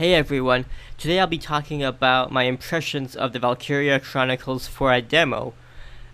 Hey everyone, today I'll be talking about my impressions of the Valkyria Chronicles for a demo.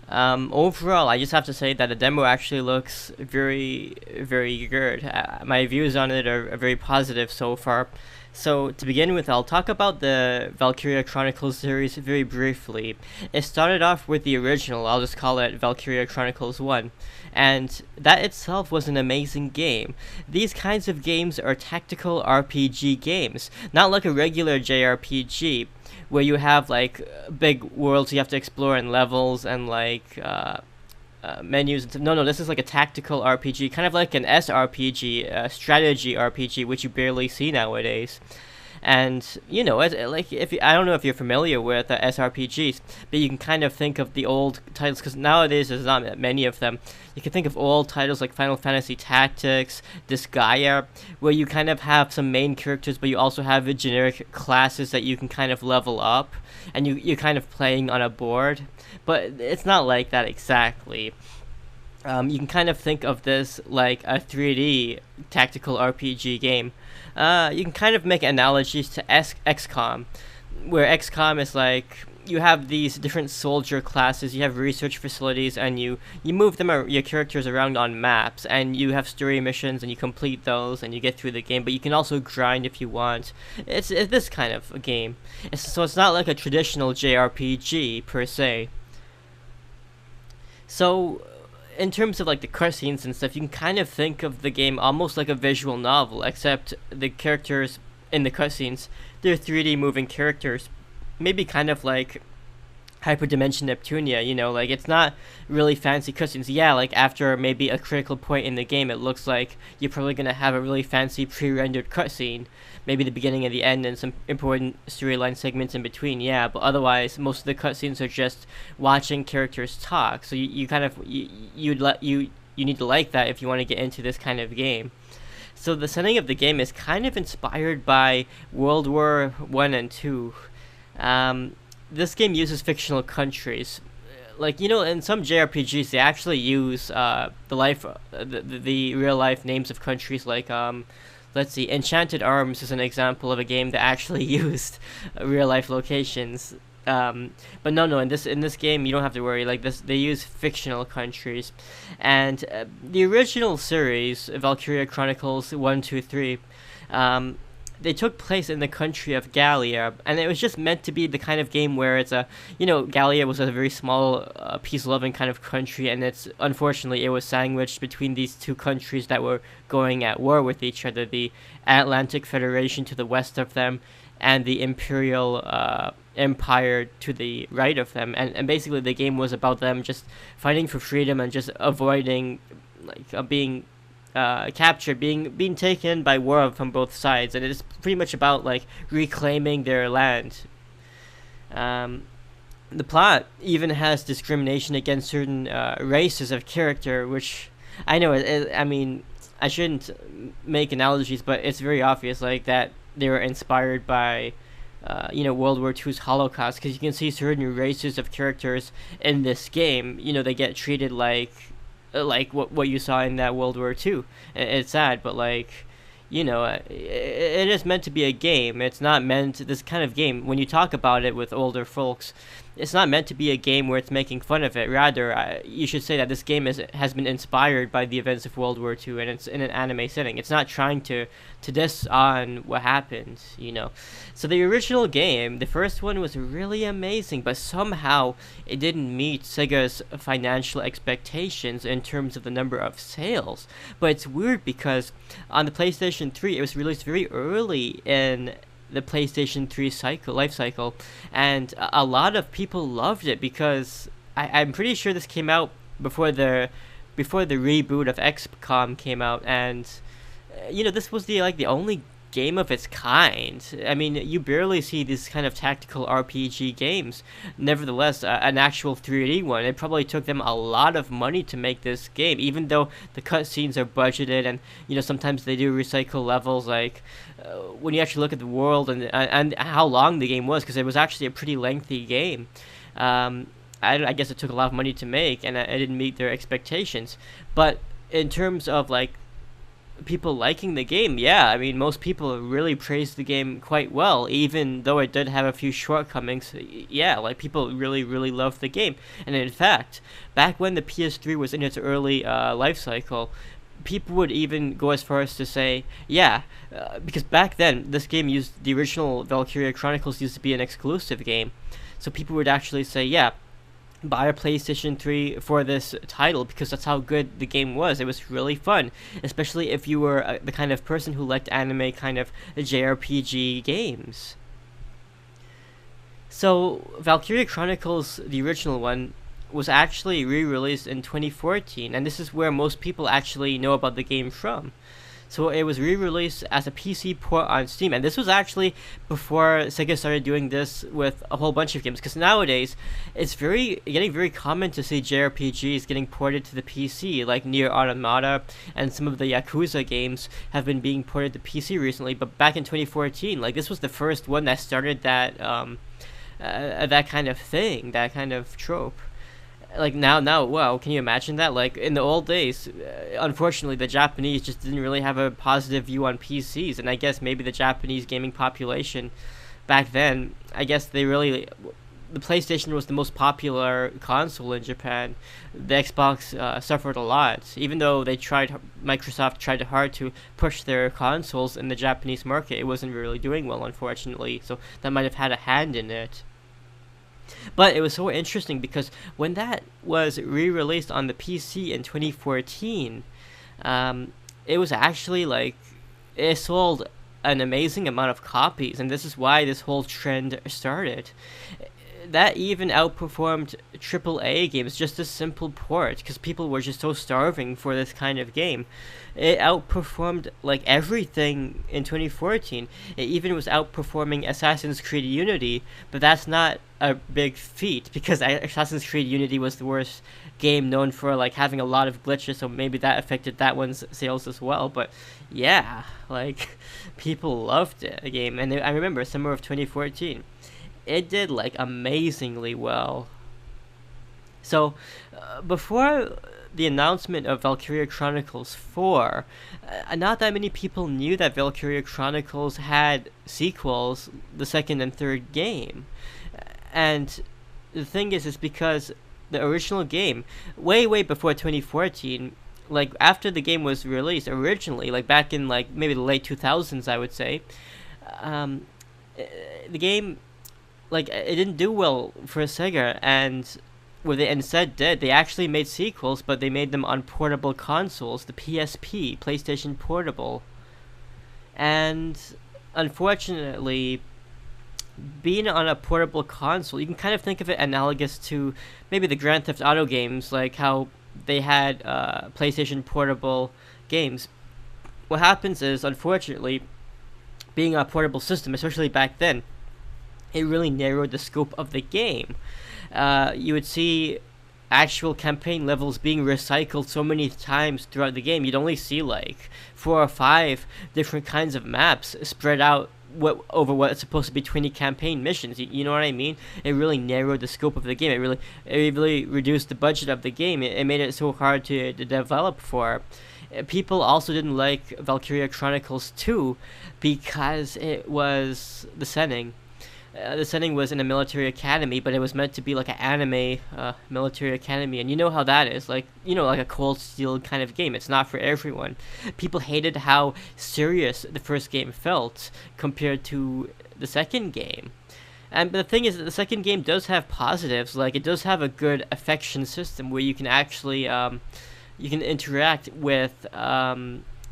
Overall, I just have to say that the demo actually looks very, very good. My views on it are very positive so far. So, to begin with, I'll talk about the Valkyria Chronicles series very briefly. It started off with the original, I'll just call it Valkyria Chronicles 1, and that itself was an amazing game. These kinds of games are tactical RPG games, not like a regular JRPG where you have like big worlds you have to explore and levels and menus. No, this is like a tactical RPG, kind of like an SRPG, strategy RPG, which you barely see nowadays. And like if I don't know if you're familiar with SRPGs, but you can kind of think of the old titles because nowadays there's not that many of them. You can think of old titles like Final Fantasy Tactics, Disgaea, where you kind of have some main characters, but you also have the generic classes that you can kind of level up, and you're kind of playing on a board. But it's not like that exactly. You can kind of think of this like a 3D tactical RPG game. You can kind of make analogies to XCOM, where XCOM is like you have these different soldier classes, you have research facilities, and you move your characters around on maps, and you have story missions, and you complete those, and you get through the game. But you can also grind if you want. It's this kind of a game. So it's not like a traditional JRPG per se. So, in terms of like the cutscenes and stuff, you can kind of think of the game almost like a visual novel, except the characters in the cutscenes, they're 3D moving characters, maybe kind of like Hyperdimension Neptunia, like it's not really fancy cutscenes. Yeah, like after maybe a critical point in the game, it looks like you're probably gonna have a really fancy pre-rendered cutscene, maybe the beginning and the end, and some important storyline segments in between. Yeah, but otherwise, most of the cutscenes are just watching characters talk. So you kind of you need to like that if you want to get into this kind of game. So the setting of the game is kind of inspired by World War One and Two. This game uses fictional countries. Like, in some JRPGs, they actually use the real life names of countries. Like, let's see, Enchanted Arms is an example of a game that actually used real life locations. But no, in this game you don't have to worry. Like this, they use fictional countries, and the original series, Valkyria Chronicles 1, 2, 3. They took place in the country of Gallia, and it was just meant to be the kind of game where it's Gallia was a very small, peace-loving kind of country, and unfortunately it was sandwiched between these two countries that were going at war with each other, the Atlantic Federation to the west of them, and the Imperial Empire to the right of them, and basically the game was about them just fighting for freedom and just avoiding, being captured, being taken by war from both sides, and it's pretty much about like reclaiming their land. The plot even has discrimination against certain races of character, which I know. I mean, I shouldn't make analogies, but it's very obvious, like that they were inspired by, World War II's Holocaust, because you can see certain races of characters in this game. They get treated like what you saw in that World War II. It's sad, but it is meant to be a game. It's not meant, this kind of game, when you talk about it with older folks, it's not meant to be a game where it's making fun of it. Rather, you should say that this game has been inspired by the events of World War II, and it's in an anime setting. It's not trying to diss on what happened, So the original game, the first one, was really amazing, but somehow it didn't meet Sega's financial expectations in terms of the number of sales. But it's weird because on the PlayStation 3, it was released very early in the PlayStation 3 life cycle, and a lot of people loved it because I'm pretty sure this came out before the reboot of XCOM came out, and this was the only game of its kind. I mean, you barely see these kind of tactical RPG games. Nevertheless, an actual 3D one. It probably took them a lot of money to make this game, even though the cutscenes are budgeted, and sometimes they do recycle levels. Like when you actually look at the world and how long the game was, because it was actually a pretty lengthy game. I guess it took a lot of money to make, and it didn't meet their expectations. But in terms of like people liking the game, yeah, I mean, most people really praised the game quite well, even though it did have a few shortcomings. Yeah, like people really, really loved the game. And in fact, back when the PS3 was in its early life cycle, people would even go as far as to say, yeah, because back then this game used the original Valkyria Chronicles used to be an exclusive game, so people would actually say, yeah, buy a PlayStation 3 for this title because that's how good the game was. It was really fun, especially if you were the kind of person who liked anime kind of JRPG games. So, Valkyria Chronicles, the original one, was actually re-released in 2014, and this is where most people actually know about the game from. So it was re-released as a PC port on Steam, and this was actually before Sega started doing this with a whole bunch of games. Because nowadays, it's getting very common to see JRPGs getting ported to the PC, like Nier Automata, and some of the Yakuza games have been being ported to PC recently. But back in 2014, like this was the first one that started that kind of thing, that kind of trope. Like now, wow, can you imagine that? Like in the old days, unfortunately, the Japanese just didn't really have a positive view on PCs, and I guess maybe the Japanese gaming population back then, I guess the PlayStation was the most popular console in Japan. The Xbox suffered a lot, even though Microsoft tried hard to push their consoles in the Japanese market. It wasn't really doing well, unfortunately, so that might have had a hand in it. But it was so interesting because when that was re-released on the PC in 2014, it was actually like it sold an amazing amount of copies, and this is why this whole trend started. That even outperformed AAA games, just a simple port, because people were just so starving for this kind of game. It outperformed like everything in 2014. It even was outperforming Assassin's Creed Unity, but that's not a big feat because Assassin's Creed Unity was the worst game, known for like having a lot of glitches, so maybe that affected that one's sales as well. But yeah, like people loved it, a game, and I remember summer of 2014. It did like amazingly well. So, before the announcement of Valkyria Chronicles 4, not that many people knew that Valkyria Chronicles had sequels, the second and third game. And the thing is because the original game, way before 2014, like after the game was released originally, like back in like maybe the late 2000s, I would say, the game, like it didn't do well for Sega, and what they instead did, they actually made sequels, but they made them on portable consoles, the PSP, PlayStation Portable. And unfortunately, being on a portable console, you can kind of think of it analogous to maybe the Grand Theft Auto games, like how they had PlayStation Portable games. What happens is, unfortunately, being a portable system, especially back then, it really narrowed the scope of the game. You would see actual campaign levels being recycled so many times throughout the game. You'd only see like 4 or 5 different kinds of maps spread out over what's supposed to be 20 campaign missions. You know what I mean? It really narrowed the scope of the game. It really reduced the budget of the game. It made it so hard to develop for. People also didn't like Valkyria Chronicles 2 because it was the setting. The setting was in a military academy, but it was meant to be like an anime military academy, and you know how that is, like, you know, like a Cold Steel kind of game. It's not for everyone. People hated how serious the first game felt compared to the second game. And the thing is that the second game does have positives, like it does have a good affection system where you can actually you can interact with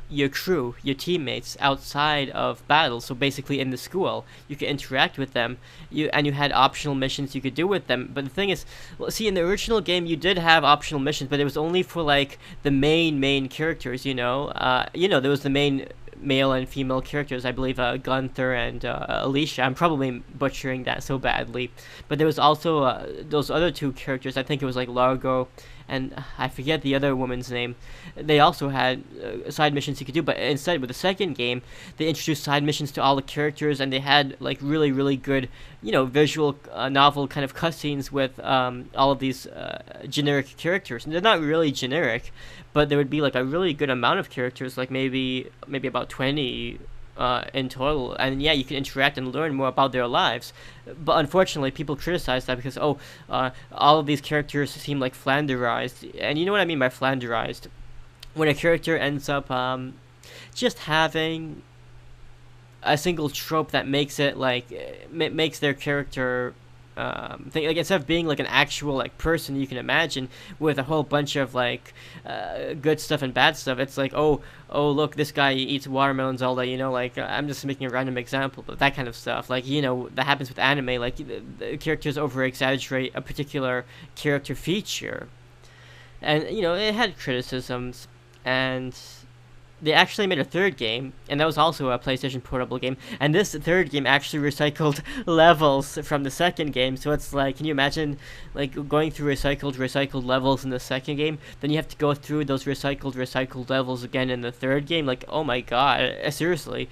your crew, your teammates outside of battle. So basically in the school, you could interact with them. You had optional missions you could do with them. But the thing is, well, see, in the original game, you did have optional missions, but it was only for like the main characters. There was the main male and female characters. I believe Gunther and Alicia. I'm probably butchering that so badly, but there was also those other 2 characters. I think it was like Largo and I forget the other woman's name. They also had side missions you could do, but instead with the second game, they introduced side missions to all the characters, and they had like really really good, visual novel kind of cutscenes with all of these generic characters. And they're not really generic, but there would be like a really good amount of characters, like maybe about 20 in total, and yeah, you can interact and learn more about their lives. But unfortunately, people criticize that because all of these characters seem like flanderized, and you know what I mean by flanderized? When a character ends up just having a single trope that makes it like makes their character thing, like instead of being like an actual like person you can imagine with a whole bunch of like good stuff and bad stuff. It's like, oh look, this guy eats watermelons all day, like I'm just making a random example, but that kind of stuff, like, that happens with anime. Like the characters over exaggerate a particular character feature, and it had criticisms. And they actually made a third game, and that was also a PlayStation Portable game. And this third game actually recycled levels from the second game. So it's like, can you imagine like going through recycled levels in the second game? Then you have to go through those recycled levels again in the third game. Like, oh my god, seriously.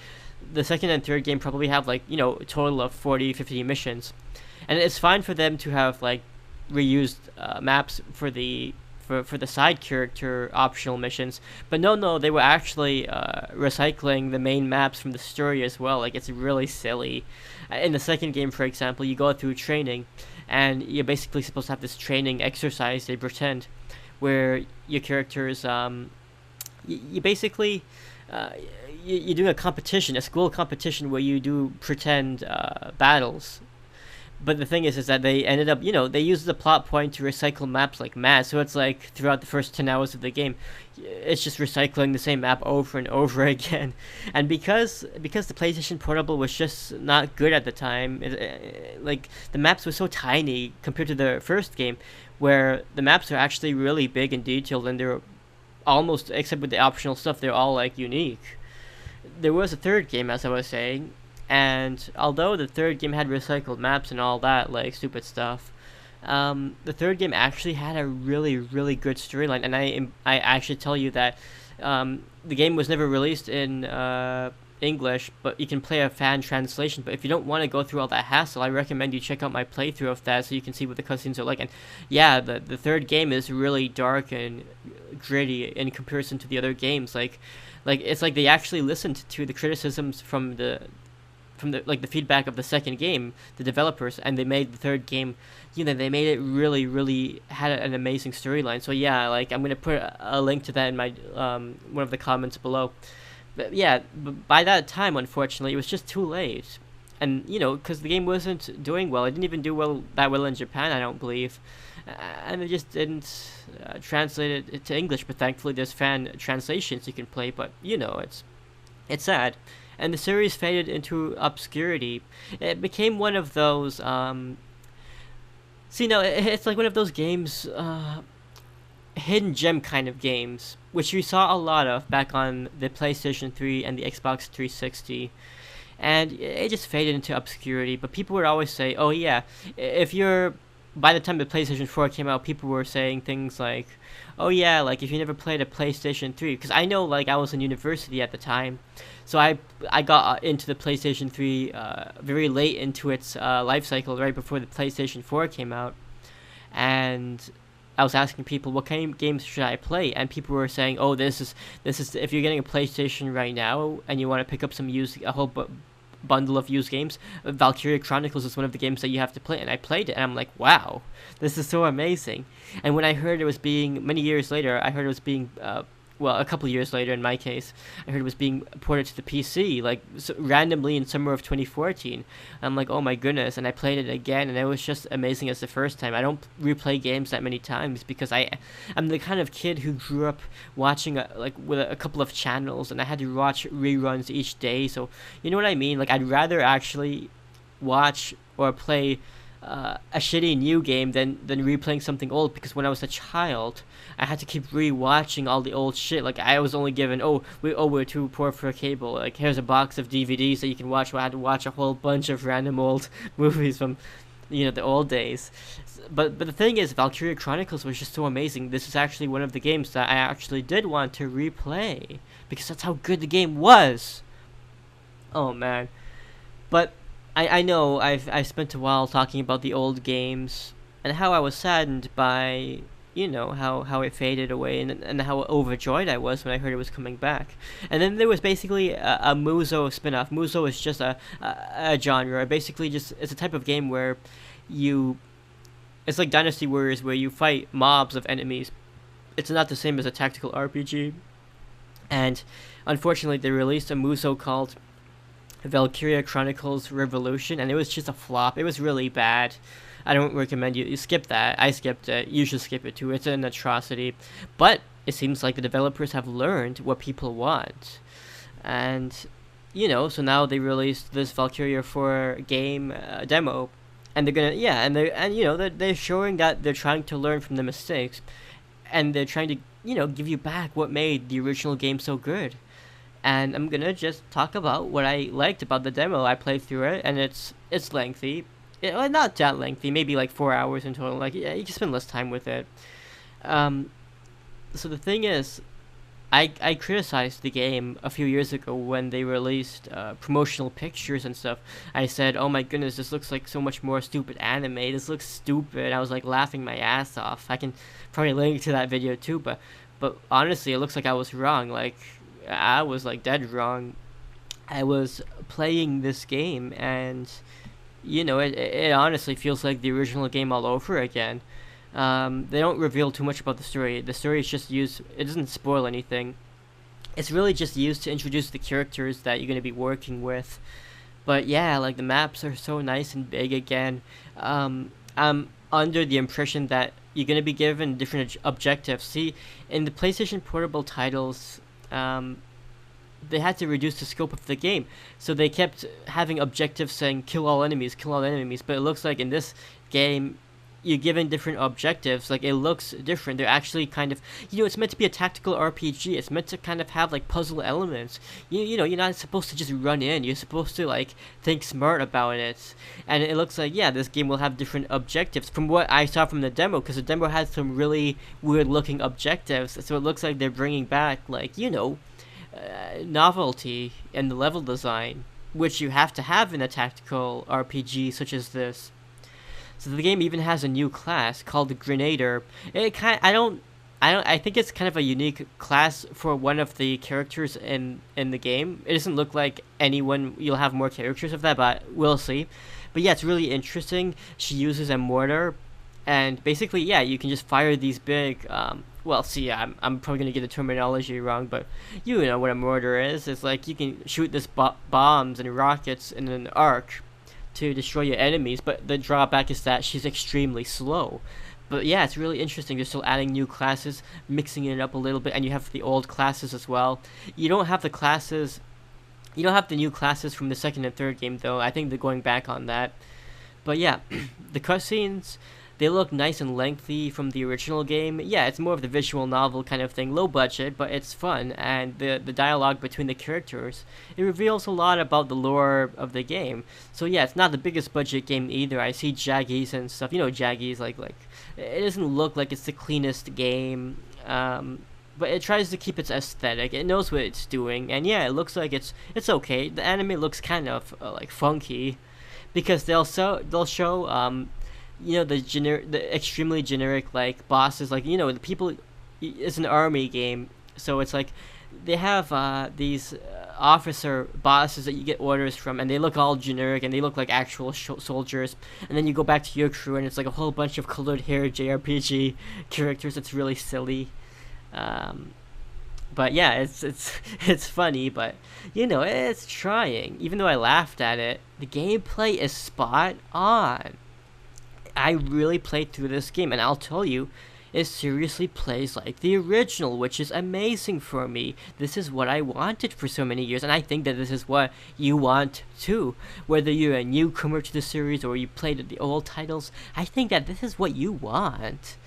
The second and third game probably have like, a total of 40, 50 missions. And it's fine for them to have like reused maps for the side character optional missions, but no, they were actually recycling the main maps from the story as well. Like, it's really silly. In the second game, for example, you go through training, and you're basically supposed to have this training exercise, they pretend, where your characters, you basically, you're doing a school competition where you do pretend battles. But the thing is that they ended up, they used the plot point to recycle maps like mad. So it's like throughout the first 10 hours of the game, it's just recycling the same map over and over again. And because the PlayStation Portable was just not good at the time, like the maps were so tiny compared to the first game, where the maps are actually really big and detailed, and they're almost, except with the optional stuff, they're all like unique. There was a third game, as I was saying. And although the third game had recycled maps and all that, like, stupid stuff, the third game actually had a really, really good storyline. And I actually tell you that the game was never released in English, but you can play a fan translation. But if you don't want to go through all that hassle, I recommend you check out my playthrough of that so you can see what the cutscenes are like. And yeah, the third game is really dark and gritty in comparison to the other games. Like it's like they actually listened to the criticisms from the feedback of the second game, the developers, and they made the third game, they made it really, really had an amazing storyline. So yeah, like I'm gonna put a link to that in my one of the comments below. But yeah, by that time, unfortunately, it was just too late, and because the game wasn't doing well. It didn't even do that well in Japan, I don't believe, and they just didn't translate it to English. But thankfully, there's fan translations you can play. But it's sad. And the series faded into obscurity. It became one of those, it's like one of those games, hidden gem kind of games, which you saw a lot of back on the PlayStation 3 and the Xbox 360. And it just faded into obscurity. But people would always say, oh yeah, by the time the PlayStation 4 came out, people were saying things like, oh yeah, like if you never played a PlayStation 3, because I know, like, I was in university at the time, so I got into the PlayStation 3 very late into its life cycle, right before the PlayStation 4 came out, and I was asking people, what kind of games should I play? And people were saying, oh, this is if you're getting a PlayStation right now and you want to pick up a whole bundle of used games, Valkyria Chronicles is one of the games that you have to play. And I played it, and I'm like, wow, this is so amazing. And when I heard it was being, many years later, I heard it was being a couple of years later in my case, I heard it was being ported to the PC, like, randomly in summer of 2014. I'm like, oh my goodness, and I played it again, and it was just amazing as the first time. I don't replay games that many times because I'm the kind of kid who grew up watching, with a couple of channels, and I had to watch reruns each day, so, you know what I mean? Like, I'd rather actually watch or play a shitty new game than replaying something old, because when I was a child, I had to keep rewatching all the old shit. Like, I was only given, we're too poor for a cable, like, here's a box of DVDs that you can watch. Well, I had to watch a whole bunch of random old movies from the old days. But the thing is, Valkyria Chronicles was just so amazing. This is actually one of the games that I actually did want to replay because that's how good the game was. Oh man. But I know I spent a while talking about the old games and how I was saddened by how it faded away, and how overjoyed I was when I heard it was coming back. And then there was basically a Muso spin-off. Muso is just a genre. Basically, just it's a type of game where it's like Dynasty Warriors, where you fight mobs of enemies. It's not the same as a tactical RPG. And unfortunately, they released a Muso called Valkyria Chronicles Revolution, and it was just a flop. It was really bad. I don't recommend you skip that. I skipped it. You should skip it too. It's an atrocity. But it seems like the developers have learned what people want. And, so now they released this Valkyria for game demo. And they're gonna, they're showing that they're trying to learn from the mistakes. And they're trying to, give you back what made the original game so good. And I'm gonna just talk about what I liked about the demo. I played through it, and it's lengthy. Not that lengthy, maybe like 4 hours in total. Like, yeah, you can spend less time with it. So the thing is, I criticized the game a few years ago when they released promotional pictures and stuff. I said, oh my goodness, this looks like so much more stupid anime. This looks stupid. I was like laughing my ass off. I can probably link to that video too, but honestly, it looks like I was wrong. Like, I was like dead wrong. I was playing this game, and it honestly feels like the original game all over again. They don't reveal too much about the story. The story is just used. It doesn't spoil anything. It's really just used to introduce the characters that you're going to be working with. But yeah, like the maps are so nice and big again. I'm under the impression that you're going to be given different objectives. See, in the PlayStation Portable titles, they had to reduce the scope of the game, so they kept having objectives saying kill all enemies, but it looks like in this game you're given different objectives. Like, it looks different. They're actually kind of, it's meant to be a tactical RPG. It's meant to kind of have like puzzle elements. You're not supposed to just run in. You're supposed to like think smart about it. And it looks like, yeah, this game will have different objectives from what I saw from the demo, because the demo had some really weird looking objectives. So it looks like they're bringing back like novelty in the level design, which you have to have in a tactical RPG such as this. So the game even has a new class called the Grenadier. I think it's kind of a unique class for one of the characters in the game. It doesn't look like anyone. You'll have more characters of that, but we'll see. But yeah, it's really interesting. She uses a mortar, and basically, yeah, you can just fire these big. I'm probably gonna get the terminology wrong, but you know what a mortar is. It's like you can shoot this bombs and rockets in an arc to destroy your enemies, but the drawback is that she's extremely slow. But yeah, it's really interesting. They're still adding new classes, mixing it up a little bit, and you have the old classes as well. You don't have the new classes from the second and third game, though. I think they're going back on that. But yeah, the cutscenes, they look nice and lengthy from the original game. Yeah, it's more of the visual novel kind of thing, low budget, but it's fun. And the dialogue between the characters, it reveals a lot about the lore of the game. So yeah, it's not the biggest budget game either. I see Jaggies and stuff. Jaggies, like it doesn't look like it's the cleanest game. But it tries to keep its aesthetic. It knows what it's doing, and yeah, it looks like it's okay. The anime looks kind of like funky, because they'll show the extremely generic like bosses, like the people. It's an army game, so it's like they have these officer bosses that you get orders from, and they look all generic, and they look like actual soldiers. And then you go back to your crew, and it's like a whole bunch of colored hair JRPG characters. It's really silly. But yeah, it's funny, but it's trying. Even though I laughed at it, the gameplay is spot on. I really played through this game, and I'll tell you, it seriously plays like the original, which is amazing for me. This is what I wanted for so many years, and I think that this is what you want too. Whether you're a newcomer to the series or you played the old titles, I think that this is what you want.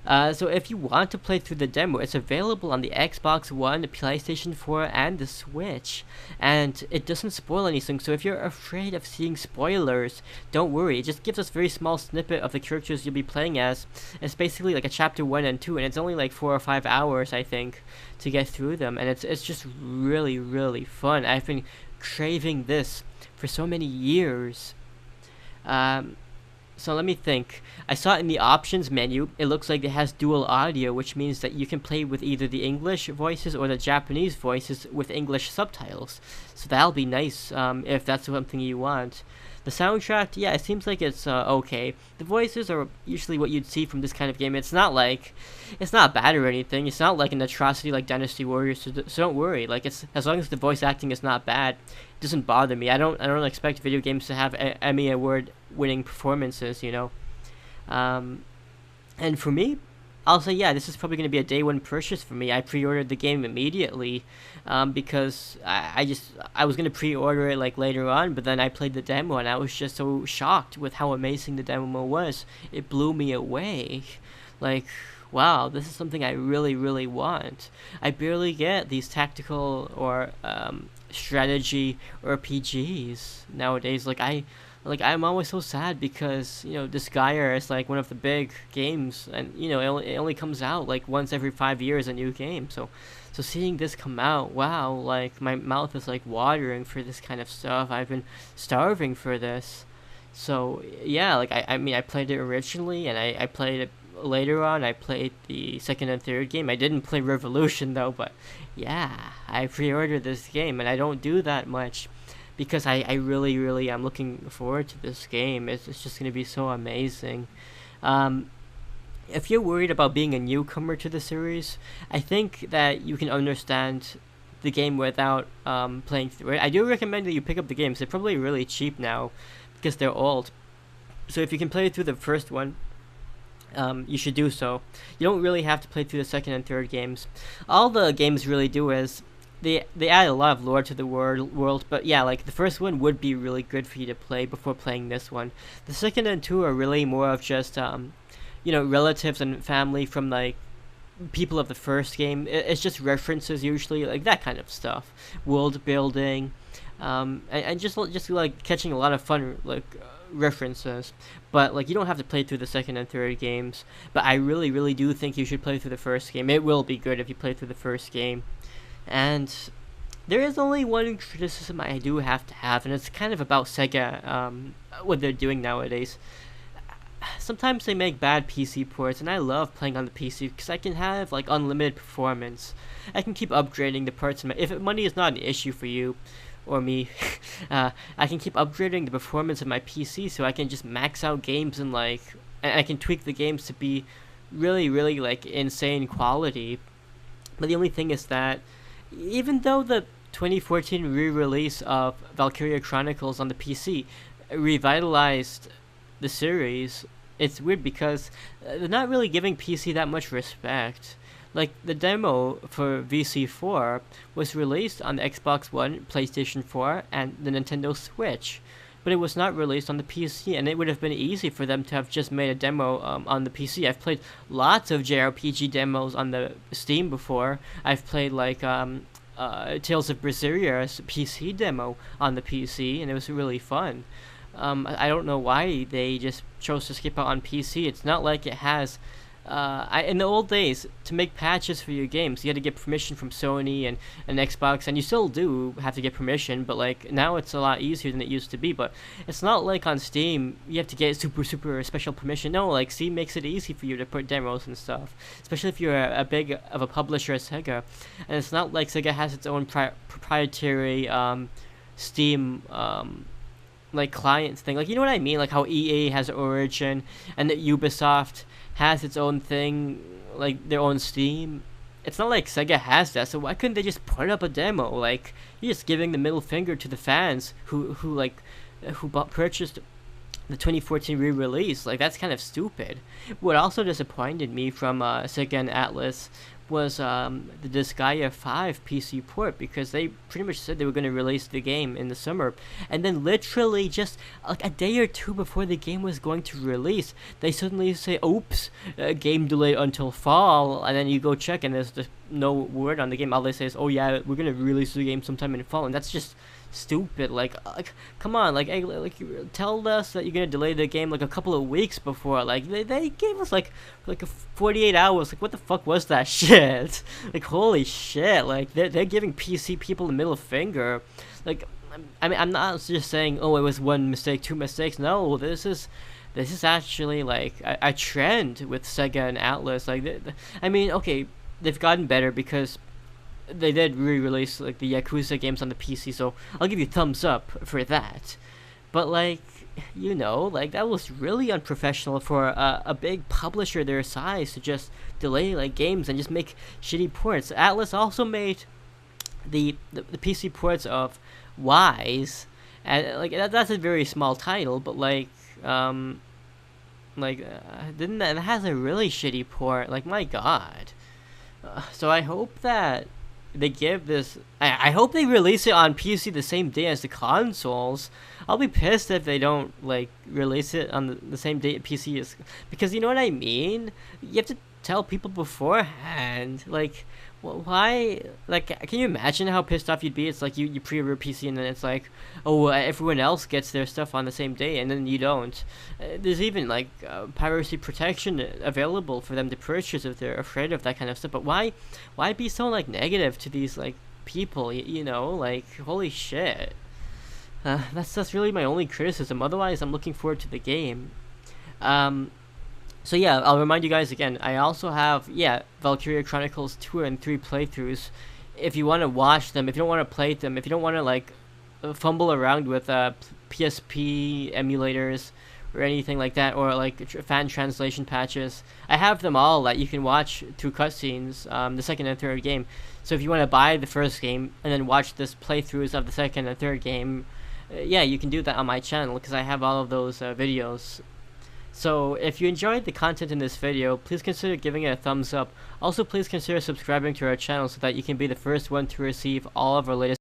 So if you want to play through the demo, it's available on the Xbox One, the PlayStation 4, and the Switch. And it doesn't spoil anything, so if you're afraid of seeing spoilers, don't worry. It just gives us a very small snippet of the characters you'll be playing as. It's basically like a chapter 1 and 2, and it's only like 4 or 5 hours, I think, to get through them. And it's just really, really fun. I've been craving this for so many years. So let me think. I saw it in the options menu. It looks like it has dual audio, which means that you can play with either the English voices or the Japanese voices with English subtitles. So that'll be nice if that's something you want. The soundtrack, yeah, it seems like it's okay. The voices are usually what you'd see from this kind of game. It's not bad or anything. It's not like an atrocity like Dynasty Warriors. So don't worry. Like, it's as long as the voice acting is not bad, it doesn't bother me. I don't expect video games to have Emmy award-winning performances, you know. And for me, I'll say, yeah, this is probably going to be a day one purchase for me. I pre-ordered the game immediately because I was going to pre-order it like later on, but then I played the demo and I was just so shocked with how amazing the demo was. It blew me away. Like, wow, this is something I really, really want. I barely get these tactical or strategy RPGs nowadays. I'm always so sad because, you know, Disgaea is like one of the big games, and, you know, it only comes out like once every 5 years, a new game. So seeing this come out, wow, like my mouth is like watering for this kind of stuff. I've been starving for this. So yeah, like I mean, I played it originally, and I played it later on. I played the second and third game. I didn't play Revolution though, but yeah, I pre-ordered this game, and I don't do that much, because I really, really am looking forward to this game. It's just going to be so amazing. If you're worried about being a newcomer to the series, I think that you can understand the game without playing through it. I do recommend that you pick up the games. They're probably really cheap now because they're old. So if you can play through the first one, you should do so. You don't really have to play through the second and third games. All the games really do is they add a lot of lore to the world, but yeah, like the first one would be really good for you to play before playing this one. The second and two are really more of just you know, relatives and family from like people of the first game. It's just references usually, like that kind of stuff, world building, and just like catching a lot of fun like references. But like, you don't have to play through the second and third games, but I really, really do think you should play through the first game. It will be good if you play through the first game. And there is only one criticism I do have to have, and it's kind of about Sega, what they're doing nowadays. Sometimes they make bad PC ports, and I love playing on the PC because I can have like unlimited performance. I can keep upgrading the parts. If money is not an issue for you or me, I can keep upgrading the performance of my PC so I can just max out games and I can tweak the games to be really, really like insane quality. But the only thing is that even though the 2014 re-release of Valkyria Chronicles on the PC revitalized the series, it's weird because they're not really giving PC that much respect. Like, the demo for VC4 was released on the Xbox One, PlayStation 4, and the Nintendo Switch, but it was not released on the PC, and it would have been easy for them to have just made a demo on the PC. I've played lots of JRPG demos on the Steam before. I've played like Tales of Berseria's PC demo on the PC, and it was really fun. I don't know why they just chose to skip out on PC. It's not like it has in the old days, to make patches for your games, you had to get permission from Sony and Xbox, and you still do have to get permission, but like now it's a lot easier than it used to be. But it's not like on Steam you have to get super special permission. No, like Steam makes it easy for you to put demos and stuff, especially if you're a big of a publisher as Sega. And it's not like Sega has its own proprietary Steam like clients thing. Like, you know what I mean? Like how EA has Origin and that Ubisoft has its own thing, like their own Steam. It's not like Sega has that, so why couldn't they just put up a demo? Like, you're just giving the middle finger to the fans who purchased the 2014 re-release. Like, that's kind of stupid. What also disappointed me from Sega and Atlas was the Disgaea 5 PC port, because they pretty much said they were going to release the game in the summer, and then literally just like a day or two before the game was going to release, they suddenly say, "Oops, game delayed until fall," and then you go check and there's just no word on the game. All they say is, "Oh yeah, we're going to release the game sometime in fall," and that's just stupid. Like come on, like you tell us that you're gonna delay the game like a couple of weeks before. Like they gave us like a 48 hours. Like what the fuck was that shit? Like holy shit. Like they're giving PC people the middle finger. Like I mean, I'm not just saying, oh, it was one mistake, two mistakes. No, this is actually like a trend with Sega and Atlas. Like I mean, okay, they've gotten better because they did re-release like the Yakuza games on the PC, so I'll give you thumbs up for that. But like, like that was really unprofessional for a big publisher their size to just delay like games and just make shitty ports. Atlas also made the PC ports of Wise, and like that's a very small title, but didn't that, it has a really shitty port. Like my god. So I hope that they give this. I hope they release it on PC the same day as the consoles. I'll be pissed if they don't like release it on the same day PC is, because you know what I mean. You have to tell people beforehand. Like, why? Like, can you imagine how pissed off you'd be? It's like you pre-order PC and then it's like, oh, everyone else gets their stuff on the same day and then you don't. There's even like piracy protection available for them to purchase if they're afraid of that kind of stuff. But why be so like negative to these like people? Like holy shit. That's really my only criticism. Otherwise, I'm looking forward to the game. So yeah, I'll remind you guys again, I also have, Valkyria Chronicles 2 and 3 playthroughs. If you want to watch them, if you don't want to play them, if you don't want to like fumble around with PSP emulators or anything like that, or like fan translation patches, I have them all that you can watch through cutscenes, the second and third game. So if you want to buy the first game and then watch this playthroughs of the second and third game, you can do that on my channel because I have all of those videos. So if you enjoyed the content in this video, please consider giving it a thumbs up. Also, please consider subscribing to our channel so that you can be the first one to receive all of our latest